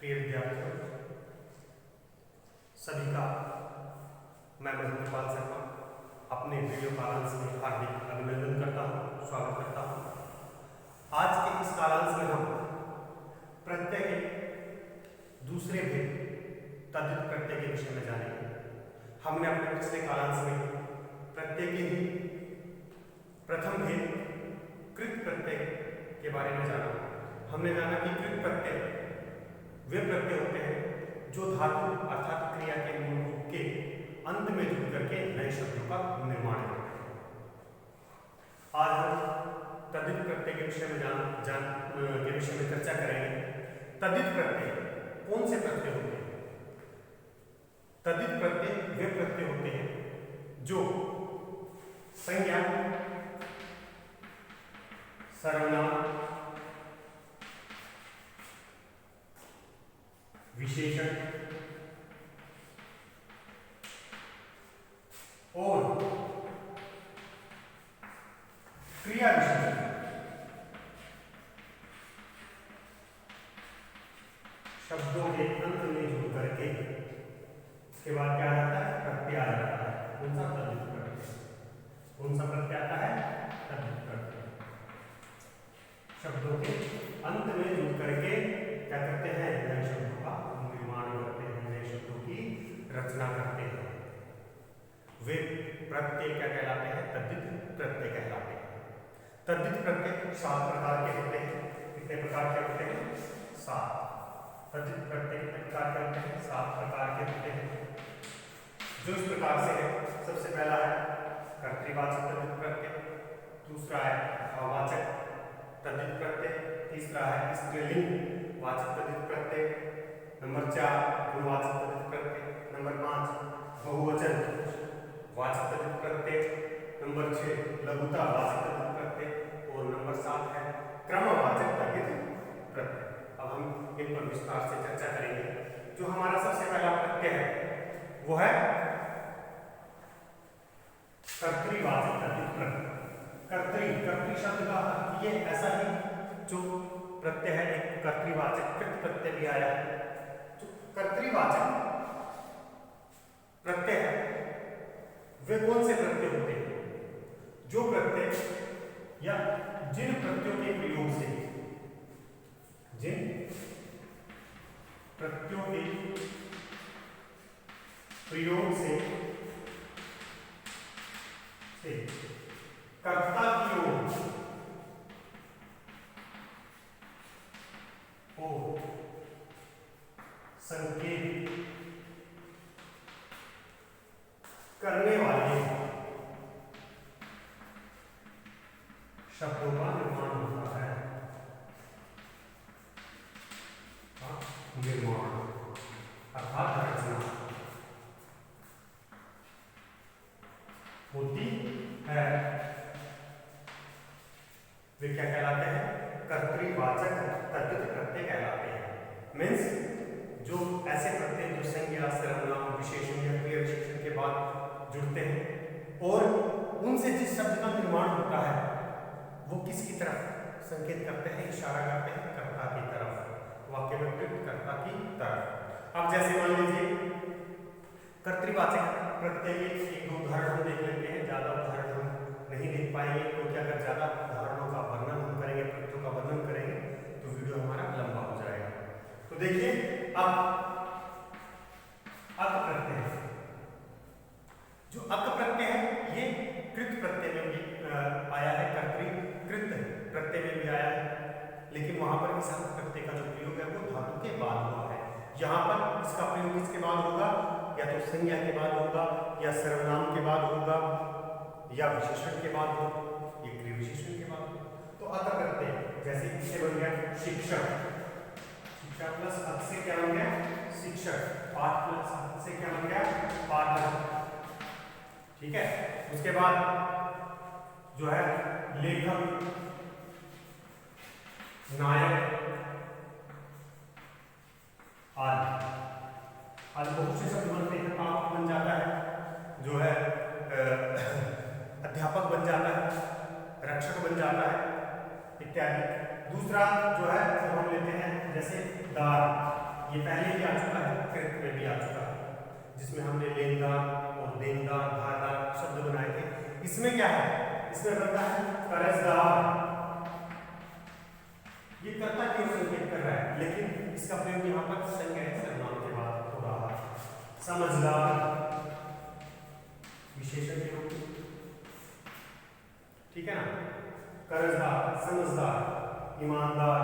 प्रिय विद्यार्थियों, सभी का मैं महेंद्रपाल शर्मा अपने वीडियो कालांश में हार्दिक अभिनंदन करता हूँ, स्वागत करता हूँ। आज के इस कालांश में हम प्रत्यय के दूसरे भेद तद्धित प्रत्यय के विषय में जानेंगे। हमने अपने पिछले कालांश में प्रत्यय के ही प्रथम भेद कृत प्रत्यय के बारे में जाना। हमने जाना कि कृत प्रत्यय वे प्रत्यय होते हैं जो धातु अर्थात क्रिया के मूल रूप के अंत में जुड़ करके नए शब्दों का निर्माण करते हैं। आज हम तद्धित प्रत्यय के विषय में चर्चा करेंगे। तद्धित प्रत्यय कौन से प्रत्यय होते हैं? तद्धित प्रत्यय वे प्रत्यय होते हैं जो संज्ञा, सर्वनाम, विशेषण और क्रिया विशेषण शब्दों के अंत में जुड़ करके इसके बाद क्या आता है? प्रत्यय आ जाता है। कौन सा? तद्धित प्रत्यय। कौन सा प्रत्यय आता है? तद्धित प्रत्यय। शब्दों के अंत में जुड़ करके क्या करते हैं? नए शब्दों का निर्माण करते हैं, नए शब्दों की रचना करते हैं। वे प्रत्यय क्या कहलाते हैं? तद्धित प्रत्यय कहलाते हैं। तद्धित प्रत्यय 7 प्रकार के होते हैं। कितने प्रकार के होते हैं? 7। तद्धित प्रत्यय कितने प्रकार के होते हैं? 7 प्रकार के होते हैं। जो इस प्रकार से है, सबसे पहला है कर्तृवाचक तद्धित प्रत्यय, दूसरा है भाववाचक तद्धित प्रत्यय, तीसरा है स्त्रीलिंग वाचक तद्धित प्रत्यय, नंबर 4 गुणवाचक तद्धित प्रत्यय, नंबर 5 बहुवचन वाचक तद्धित प्रत्यय, नंबर 6 लघुता वाचक तद्धित प्रत्यय और नंबर 7 है क्रमवाचक तद्धित प्रत्यय। अब हम इन पर विस्तार से चर्चा करेंगे। जो हमारा सबसे पहला प्रत्यय है वो है कर्तृवाचक तद्धित प्रत्यय। कर्तृ शब्द का अर्थ ये ऐसा ही जो प्रत्यय है, एक कर्तृवाचक कृत प्रत्यय भी आया है। जो कर्तृवाचक प्रत्यय है वे कौन से प्रत्यय होते हैं? जो प्रत्यय या जिन प्रत्ययों के प्रयोग से, जिन प्रत्ययों के प्रयोग से कर्ता की ओर संकेत करने वाले शब्दों का निर्माण होता है। निर्माण अर्थात रचना होती है। वे क्या कहलाते हैं? कर्तृवाचक तद्धित प्रत्यय कहलाते हैं। मीन्स जो ऐसे प्रत्यय जो संज्ञा, सर्वनाम, विशेषण या क्रिया विशेषण के बाद जुड़ते हैं और उनसे जिस शब्द का निर्माण होता है वो किसकी तरफ संकेत करते हैं, इशारा करते हैं? कर्ता की तरफ, वाक्य में प्रयुक्त कर्ता की तरफ। अब जैसे मान लीजिए कर्तृवाचक प्रत्यय के एक दो उदाहरण हम देख लेते हैं। ज्यादा उदाहरण हम नहीं देख पाएंगे क्योंकि अगर ज्यादा उदाहरणों का वर्णन हम करेंगे, प्रत्ययों का वर्णन करेंगे तो वीडियो हमारा लंबा हो जाएगा। तो देखिए अक प्रत्यय, जो अक प्रत्यय है ये कृत प्रत्यय में भी आया है, कर्तृकृत प्रत्यय में भी आया है, लेकिन वहां पर इस अक प्रत्यय का जो प्रयोग है वो धातु के बाद हुआ है। यहाँ पर इसका प्रयोग किसके बाद होगा? या तो संज्ञा के बाद होगा, या सर्वनाम के बाद होगा, या विशेषण के बाद होगा, या क्रिया विशेषण के बाद होगा। तो अक प्रत्यय जैसे इससे बन गया शिक्षक, शिक्षा प्लस अक से क्या बन गया? शिक्षक। पाठ प्लस अक से क्या बन गया? पाठक। ठीक है। उसके बाद जो है लेखक, नायक आदि बहुत से शब्द बनते हैं। पाप बन जाता है, जो है अध्यापक बन जाता है, रक्षक बन जाता है इत्यादि। दूसरा जो है वो हम लेते हैं जैसे दार, ये पहले भी आ चुका है, कृत में भी आ चुका है, जिसमें हमने लेनदार और देनदार धारदार शब्द बनाए थे। इसमें क्या है, इसमें बनता है कर्जदार। ये कर्ता की ओर संकेत कर रहा है, लेकिन इसका प्रयोग यहाँ पर संज्ञा सर्वनाम के बाद हो रहा है। समझदार विशेषण के रूप में, ठीक है ना। कर्जदार, समझदार, ईमानदार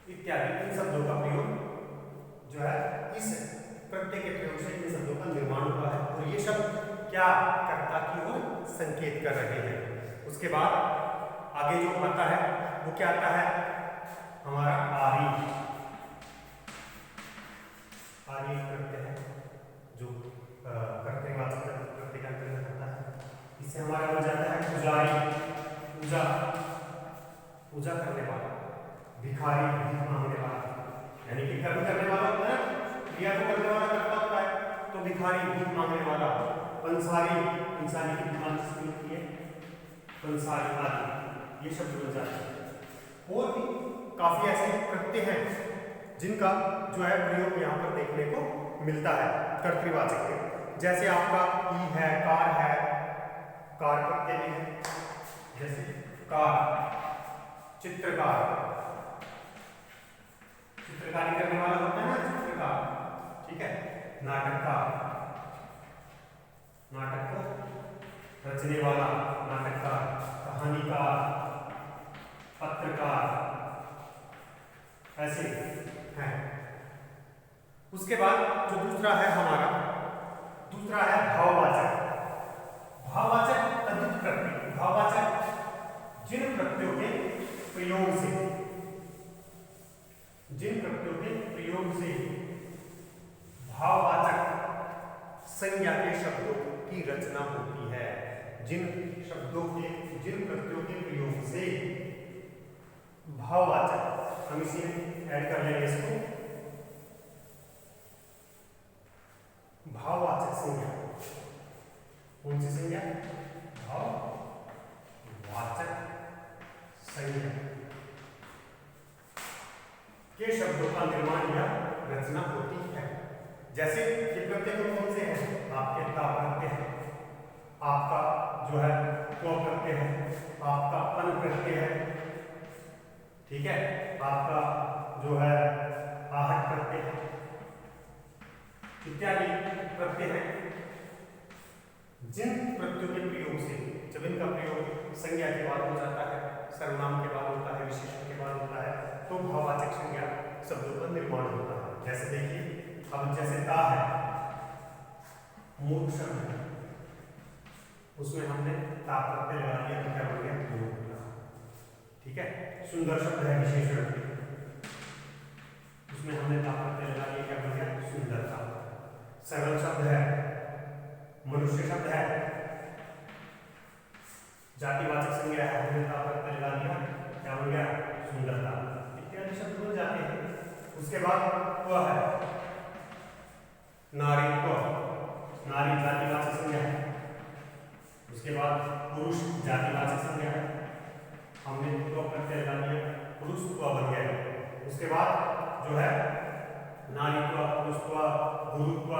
इत्यादि इन शब्दों का प्रयोग जो है इस प्रत्यय के प्रयोग से इन शब्दों का निर्माण हुआ है, और ये शब्द क्या कर्ता की ओर संकेत कर रहे हैं। उसके बाद आगे जो आता है वो क्या आता है, हमारा आरी। आरी प्रत्यय है जो कर्तृवाचक प्रत्यय का अंतर्गत होता है। इससे हमारा बन जाता है पुजारी, पूजा पूजा करने वाला, भिखारी भीख मांगने वाला, यानी कि कर्म करने वाला होता है, क्रिया को करने वाला कर्ता होता है, तो भिखारी भीख मांगने वाला, पंसारी इंसानी की दुकान जिसकी होती है, पंसारी आदि ये शब्द बन जाते हैं। और भी काफी ऐसे प्रत्यय हैं जिनका जो है प्रयोग यहाँ पर देखने को मिलता है कर्तृवाचक के, जैसे आपका ई है, कार है, कार प्रत्यय भी है, जैसे कार, चित्रकार, चित्रकारी करने वाला होता है ना चित्रकार, ठीक है। नाटककार, नाटक को रचने वाला नाटककार, कहानीकार, पत्रकार, ऐसे हैं। उसके बाद जो दूसरा है हमारा, दूसरा है भाववाचक। भाववाचक तद्धित प्रत्यय, भाववाचक जिन प्रत्ययों के प्रयोग से, जिन प्रत्ययों के प्रयोग से भाववाचक संज्ञा के शब्दों की रचना होती है। जिन शब्दों के, जिन प्रत्ययों के प्रयोग से भाववाचक, हम इसे ऐड कर लेंगे इसको, भाववाचक संज्ञा, कौन सी संज्ञा, भाववाचक संज्ञा के शब्दों का निर्माण या रचना होती है। जैसे ये प्रत्यय कौन से हैं, आपके ता प्रत्यय है, आपका जो है को प्रत्यय है, आपका अन प्रत्यय है, ठीक है, आपका जो है आहट प्रत्यय है, इत्यादि प्रत्यय है। जिन प्रत्ययों के प्रयोग से, जब इनका प्रयोग संज्ञा के बाद हो जाता है, सर्वनाम के बाद होता है, विशेषण के बाद होता है, तो भाववाचक संज्ञा शब्दों का निर्माण होता है। जैसे देखिए, अब जैसे ता है, मूर्ख शब्द है, उसमें हमने ता प्रत्यय लगा दिया तो क्या बन गया, मूर्ख, ठीक है। सुंदर शब्द है, विशेषण, उसमें हमने ता प्रत्यय लगा दिया, क्या बन गया, सुंदरता। सरल शब्द है, मनुष्य शब्द है, जातिवाचक संज्ञा है, हमने ता प्रत्यय लगा दिया, क्या बन गया, सुंदरता, इत्यादि शब्द बन जाते हैं। उसके बाद वह है नारीत्व, नारी जातिवाचक संज्ञा है। उसके बाद पुरुष जातिवाचक संज्ञा है, हमने तो प्रत्यय लगा दिया, पुरुषत्व बन गया। उसके बाद जो है नारीत्व, पुरुषत्व, गुरुत्व,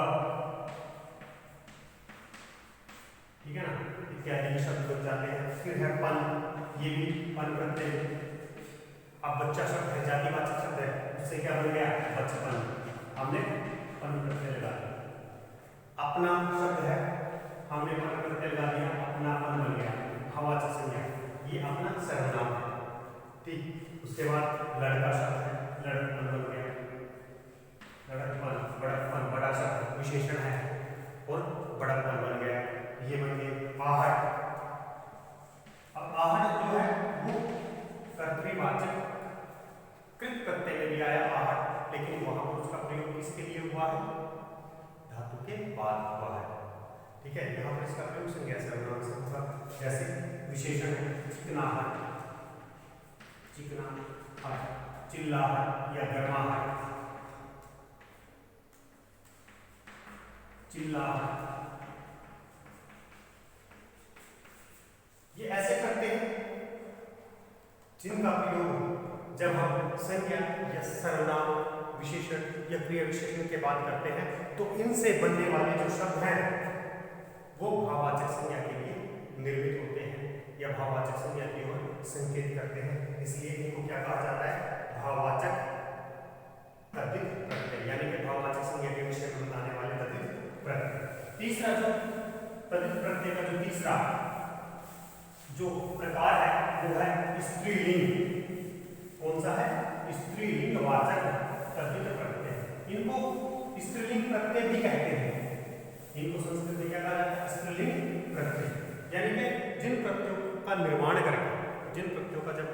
ठीक है ना, इत्यादि शब्द बन जाते हैं। फिर है पन, ये भी पन प्रत्यय। अब बच्चा शब्द है, जातिवाचक शब्द है, उससे क्या बन गया, बचपन, हमने पन प्रत्यय लगा दिया। अपना शब्द है, हमने पन प्रत्यय लगा दिया, अपनापन बन गया, भाववाचक संज्ञा, ये अपना सर्वनाम है, ठीक। उसके बाद लड़का शब्द है, लड़कपन बन गया, लड़कपन, बड़कपन, बड़ा शब्द विशेषण है और बड़कपन बन गया, ये बन गए आहट। अब आहट जो है वो कर्तृवाचक कृत प्रत्यय में भी आया आहट, लेकिन वहां पर उसका प्रयोग किसके लिए हुआ है, धातु के बाद हुआ है, ठीक है। यहाँ पर इसका प्रयोग संज्ञा सर्वनाम से होगा। जैसे विशेषण है चिकनाहट, चिकनाहट, चिल्लाहट या गर्माहट, चिल्लाहट, ये ऐसे करते हैं जिनका प्रयोग जब हम संज्ञा या सर्वनाम विशेषण या क्रिया विशेषण की बात करते हैं तो इनसे बनने वाले जो शब्द हैं वो भाववाचक संज्ञा के लिए निर्मित होते हैं या भाववाचक संज्ञा की ओर संकेत करते हैं। इसलिए इनको क्या कहा जाता है? भाववाचक तद्धित प्रत्यय, यानी कि भाववाचक संज्ञा के विषय में बताने वाले तद्धित प्रत्यय। तीसरा जो तद्धित प्रत्यय का जो तीसरा जो प्रकार है वो है स्त्रीलिंग। कौन सा है? स्त्रीलिंग वाचक तद्धित प्रत्यय। इनको स्त्रीलिंग प्रत्यय भी कहते हैं। इनको संस्कृत में क्या कहा जाता है? स्त्रीलिंग प्रत्यय, यानी कि जिन प्रत्ययों का निर्माण करके, जिन प्रत्ययों का जब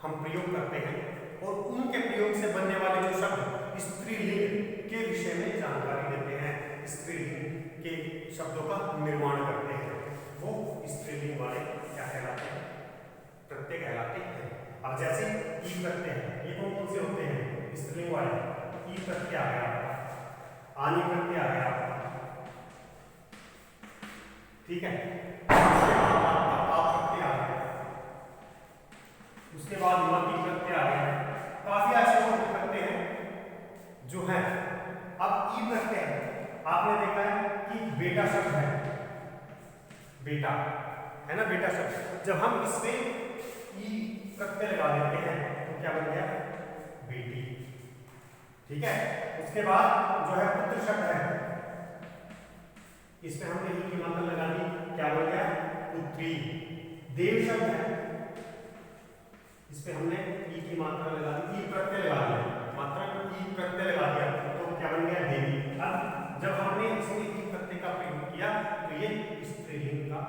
हम प्रयोग करते हैं और उनके प्रयोग से बनने वाले जो शब्द स्त्रीलिंग के विषय में जानकारी देते हैं, स्त्रीलिंग के शब्दों का निर्माण करते हैं, वो स्त्रीलिंग वाले क्या कहलाते हैं? प्रत्यय कहलाते हैं। अब जैसे ई प्रत्यय है, ये कौन से होते हैं? स्त्रीलिंग वाले। ई प्रत्यय आ गया, आनी प्रत्यय आ गया, ठीक है, प्रत्यय आ गया, उसके बाद मती प्रत्यय आ गया। काफी ऐसे प्रत्यय हैं जो है। अब ई प्रत्यय आपने देखा है कि बेटा शब्द है, बेटा है ना, बेटा शब्द। जब हम इसमें ई प्रत्यय लगा देते हैं तो क्या बन गया? बेटी, ठीक है। उसके बाद जो है पुत्र शब्द है, इसमें हमने ई की मात्रा लगा दी, क्या बन गया? पुत्री। देव शब्द है, इसमें हमने ई की मात्रा लगा दी, ई प्रत्यय लगा दिया, मात्रा ई प्रत्यय लगा दिया तो क्या बन गया? देवी। अब जब हमने इसमें ई प्रत्यय का प्रयोग किया तो ये स्त्रीलिंग का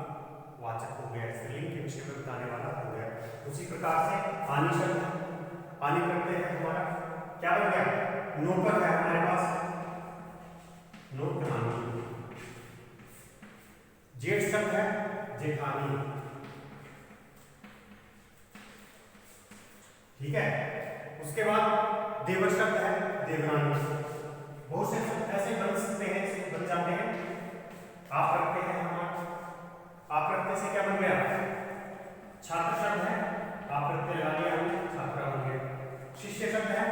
वाचक हो गया, स्त्रीलिंग के विषय में बताने वाला हो गया। उसी प्रकार से आनी शब्द, आनी प्रत्यय है हमारा, क्या बन गया? नौकर है हमारे पास, नौकरानी। जेठ शब्द है, जेठानी, ठीक है। उसके बाद देवर शब्द है, देवरानी। बहुत से शब्द ऐसे बन सकते हैं, बन जाते हैं। आप रखते हैं हमारा, आप रखने से क्या बन गया? छात्र शब्द है, आप रखते लगा दिया हमने, छात्रा बन गया। शिष्य शब्द है,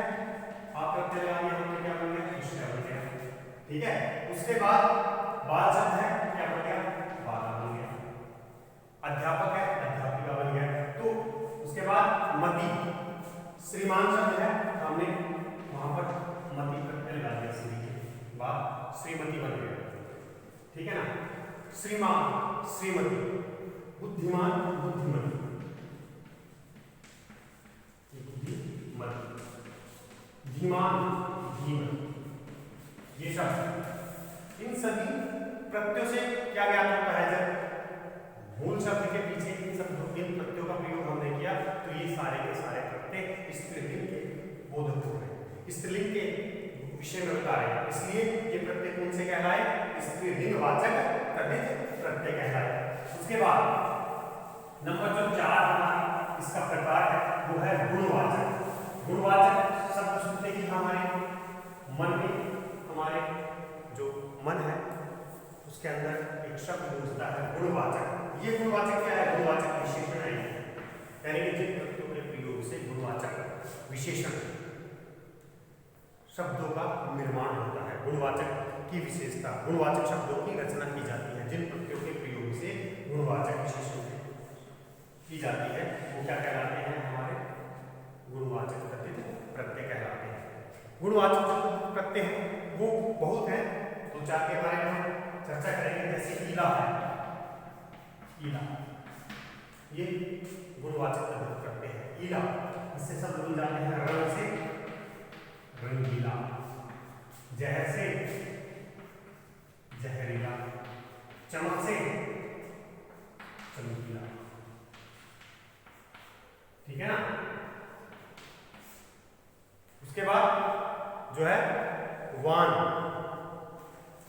आप रखते लगा दिया हमने, क्या बन गया? शिष्य बन गया, ठीक है। उसके बाद बाल शब्द है, क्या बन गया? बाला बन गया। अध्यापक है, अध्यापिका बन गया। तो उसके बाद मती, श्रीमान शब्द है, हमने वहां पर मती प्रत्यय लगा दिया, श्री के बाद श्रीमती बन गया, ठीक है ना। श्रीमान, श्रीमती। बुद्धिमान, बुद्धिमती, धीमान, धीमती। ये शब्द, इन सभी प्रत्ययों से क्या ज्ञात होता है? जब मूल शब्द के पीछे इन शब्दों, इन प्रत्ययों का प्रयोग हमने किया तो ये सारे के सारे प्रत्यय स्त्रीलिंग के बोधक हो गए, स्त्रीलिंग के विषय में बता रहे हैं। इसलिए ये प्रत्यय कौन से कहलाए? स्त्रीलिंग वाचक तद्धित प्रत्यय कहलाए। उसके बाद नंबर जो 4 हमारा इसका प्रकार है वो है गुणवाचक। गुणवाचक शब्द सुनते ही हमारे मन में, हमारे जो मन है उसके अंदर एक शब्द गूंजता है, गुणवाचक। ये गुणवाचक क्या है? गुणवाचक विशेषण है, यानी कि जिन प्रत्ययों के प्रयोग से गुणवाचक विशेषण शब्दों का निर्माण होता है। गुणवाचक की विशेषता, गुणवाचक शब्दों की रचना की जाती है। जिन प्रत्ययों के प्रयोग से गुणवाचक विशेषण की जाती है वो क्या कहलाते हैं? हमारे गुणवाचक प्रत्यय कहलाते हैं। गुणवाचक प्रत्यय हैं वो बहुत हैं, तो 4 के बारे में हम चर्चा करेंगे। जैसे ईला है, ईला, ये गुणवाचक प्रत्यय है। ईला, इससे सब बन जाते हैं रंग से रंगीला, जहर से जहरीला, चमक से चमकीला, ठीक है ना। उसके बाद जो है वान,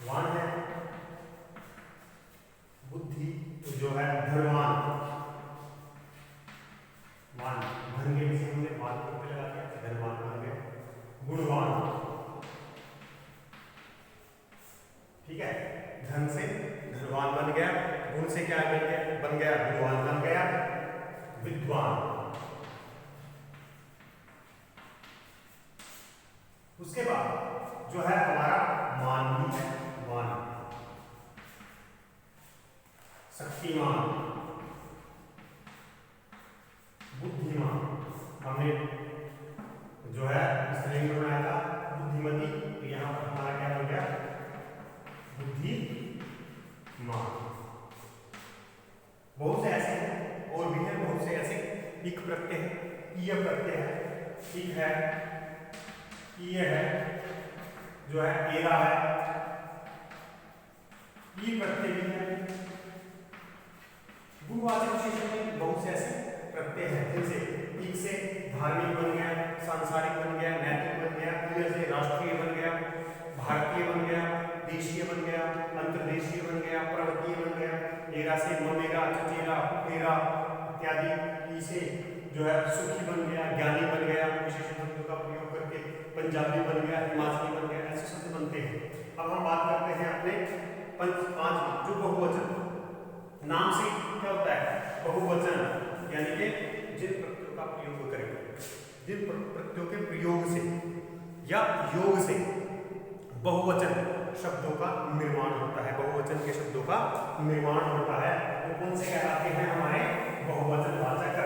वान है बुद्धि, तो जो है धनवान, वान, धन के विषय हमने वान को पे लगा दिया, धनवान बन गया। गुणवान, ठीक है, धन से धनवान बन गया, गुण से क्या बन गया? गुणवान बन गया। विद्वान, उसके बाद जो है हमारा मान भी है, मान, शक्तिमान, बुद्धिमान, हमने जो है स्त्रीलिंग में बनाया था बुद्धिमती, तो यहाँ पर हमारा क्या हो गया, बुद्धिमान। बहुत से ऐसे हैं और भी हैं, बहुत से ऐसे इक प्रत्यय है, ईय प्रत्यय है, इक है, ईय है, जो है एरा है, ई प्रत्यय भी है। गुणवाचक विशेषण में बहुत से ऐसे प्रत्यय हैं, जैसे इक से धार्मिक बन गया, सांसारिक बन गया, नैतिक बन गया, ईय से राष्ट्रीय बन गया, भारतीय बन गया, देशीय बन गया, अंतर्देशीय बन गया, पर्वतीय बन गया, एरा से ममेरा, चचेरा, फेरा इत्यादि, ई से जो है सुखी बन गया, ज्ञानी बन गया, विशेषण शब्दों का प्रयोग करके पंजाबी बन गया, हिमाचली बन गया, ऐसे शब्द बनते हैं। अब हम बात करते हैं अपने पांच जो बहुवचन, नाम से क्या होता है बहुवचन, यानी कि जिन प्रत्ययों का प्रयोग करेंगे, जिन प्रत्ययों के प्रयोग से या योग से बहुवचन शब्दों का निर्माण होता है, बहुवचन के शब्दों का निर्माण होता है, वो कौन से कहलाते हैं, हमारे बहुवचनवाचक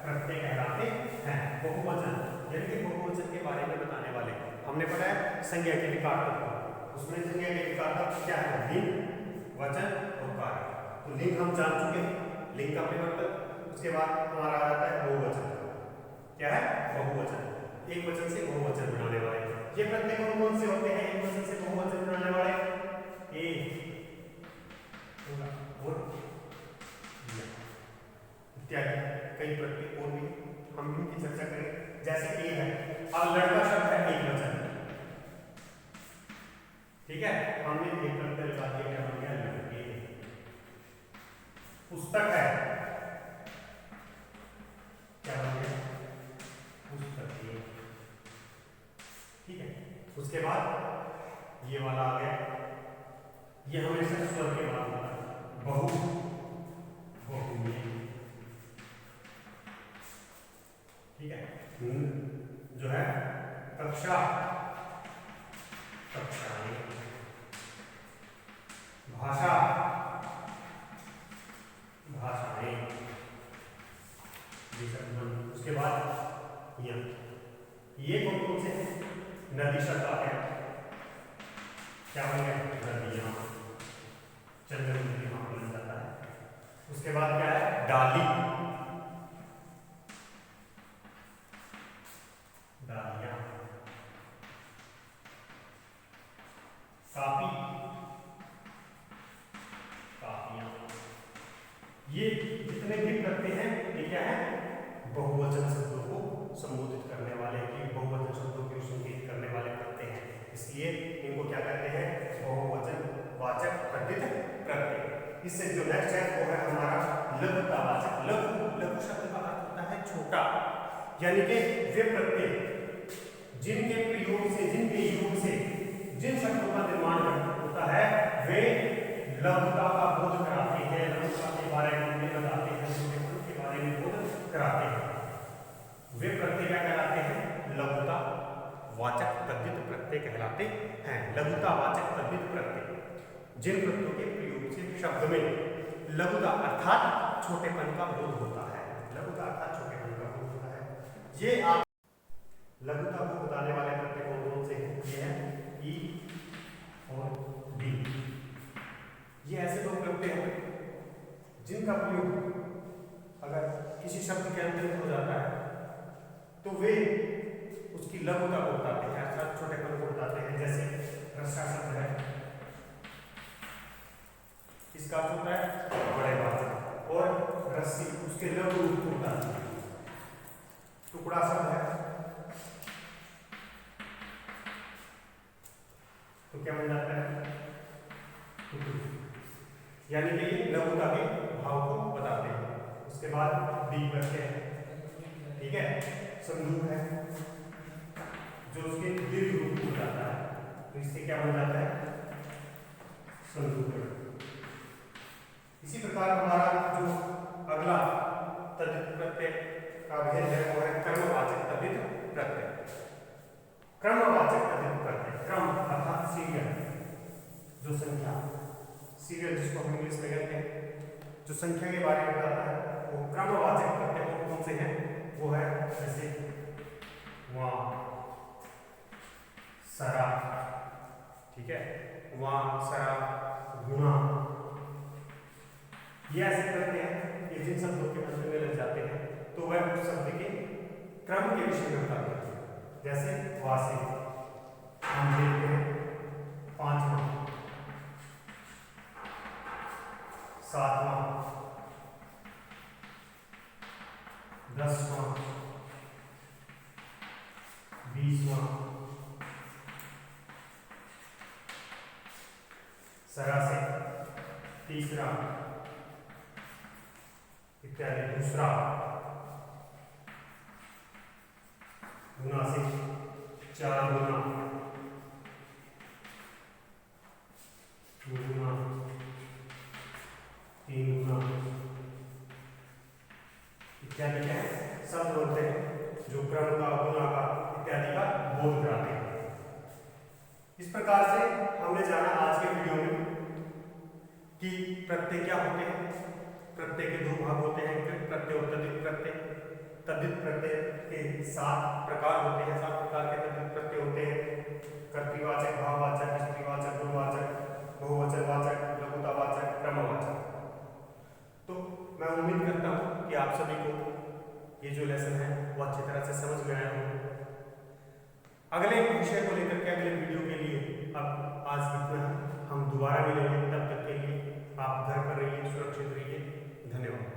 प्रत्यय कहलाते हैं। बहुवचन यानी कि बहुवचन के बारे में बताने वाले हमने पढ़ा है संज्ञा के विकार तत्व, उसमें संज्ञा के विकार तत्व क्या है, लिंग, वचन और कारक। तो लिंग हम जान चुके हैं, लिंग का परिवर्तन, उसके बाद हमारा आ जाता है बहुवचन, क्या है बहुवचन, एक वचन से बहुवचन बनाने वाले। ये प्रत्यय कौन कौन से होते हैं एक वचन से बहुवचन बनाने वाले, ए और इत्यादि कई प्रत्यय और भी हम इनकी चर्चा करें। जैसे ए है, अब लड़का शब्द है एक वचन, ठीक है, हमने एक प्रत्यय लगा दिया, क्या बन गया लड़के। पुस्तक है, क्या बन गया पुस्तकें, ठीक है। उसके बाद ये वाला आ गया, ये हमेशा स्वर के बाद होता है, बहु, बहु, ठीक है। जो है कक्षा, कक्षाएं, भाषा, भाषाएं, उसके बाद ये कौन कौन से हैं, नदी शब्द आ गया, क्या बन गया नदियां, चंद्रमुखी वहां बोला जाता है। उसके बाद क्या है डाली, डालियां, कापी, कापियां। ये जितने भी प्रत्यय हैं ये क्या है बहुवचन शब्दों को संबोधित करने वाले, कि बहुवचन शब्दों को संकेत करने वाले प्रत्यय हैं, इसलिए इनको क्या कहते हैं बहुवचन वाचक तद्धित प्रत्यय। इससे जो नेक्स्ट है वो है हमारा लघुतावाचक। लघु, लघु शब्द का अर्थ होता है छोटा, यानी कि वे प्रत्यय जिनके प्रयोग से, जिनके योग से जिन शब्दों का निर्माण होता है वे लघुता का बोध कराते हैं, लघुता के बारे में बताते हैं, छोटेपन के बारे में बोध कराते हैं। वे प्रत्यय क्या कहलाते हैं लघुता वाचक तद्धित प्रत्यय कहलाते हैं। लघुता वाचक तद्धित प्रत्यय जिन प्रत्ययों के प्रयोग से शब्द में लघुता अर्थात छोटेपन का बोध होता है, लघुता अर्थात छोटेपन का बोध होता है। ये आप लघुता को बताने वाले प्रत्यय कौन कौन से हैं, ये है ई और डी। ये ऐसे दो प्रत्यय हैं जिनका प्रयोग अगर किसी शब्द के अंतर्गत हो जाता है तो वे उसकी लघुता को बताते हैं, अर्थात छोटेपन को बताते हैं। जैसे रस्सा शब्द है, इसका अर्थ होता है बड़े वाचक, और रस्सी उसके लघु रूप को बताती है। टुकड़ा शब्द है तो क्या बन जाता है टुकड़ी, यानी कि ये लघुता के भाव को बताते हैं। उसके बाद दी प्रत्यय है, ठीक है, संदूक है जो उसके दीर्घ रूप को बताता है, तो इससे क्या बन जाता है संदूक। इसी प्रकार हमारा जो अगला तद्धित प्रत्यय का भेद है वो है कर्मवाचक तद्धित प्रत्यय। कर्मवाचक सीरियल जिसको हम इंग्लिश में कहते हैं, जो संख्या के बारे में बताता है, वो क्रमवाचक प्रत्यय कौन से हैं, वो है जैसे वहाँ, सरा, ठीक है, वहाँ, सरा, गुणा, ये ऐसे करते हैं, ये जिन शब्दों के अंत में लग जाते हैं तो वह उस शब्द के क्रम के विषय में बताते हैं। जैसे वासे हम देखते हैं 5वां, 7वां, 10वां, 20वां, सरा से तीसरा इत्यादि, दूसरा, गुना से 4 गुना, 2 गुना, 3 गुना इत्यादि क्या है, शब्द बोलते हैं जो क्रम का, गुना का इत्यादि का बोध कराते हैं। इस प्रकार से हमने जाना आज के वीडियो में कि प्रत्यय क्या होते हैं। प्रत्यय के 2 भाग होते हैं, कृत प्रत्यय और तद्धित प्रत्यय। तद्धित प्रत्यय के 7 प्रकार होते हैं, 7 प्रकार के तद्धित प्रत्यय होते हैं। कर्तृवाचक, भाववाचक, स्त्रीवाचक, गुणवाचक, बहुवचनवाचक, लघुतावाचक, क्रमवाचक। तो मैं उम्मीद करता हूँ कि आप सभी को ये जो लेसन है वो अच्छी तरह से समझ में आया हो। अगले विषय को लेकर के अगले वीडियो के लिए अब आज इतना, हम दोबारा मिलेंगे। तब तक के लिए आप घर पर रहिए, सुरक्षित रहिए। धन्यवाद।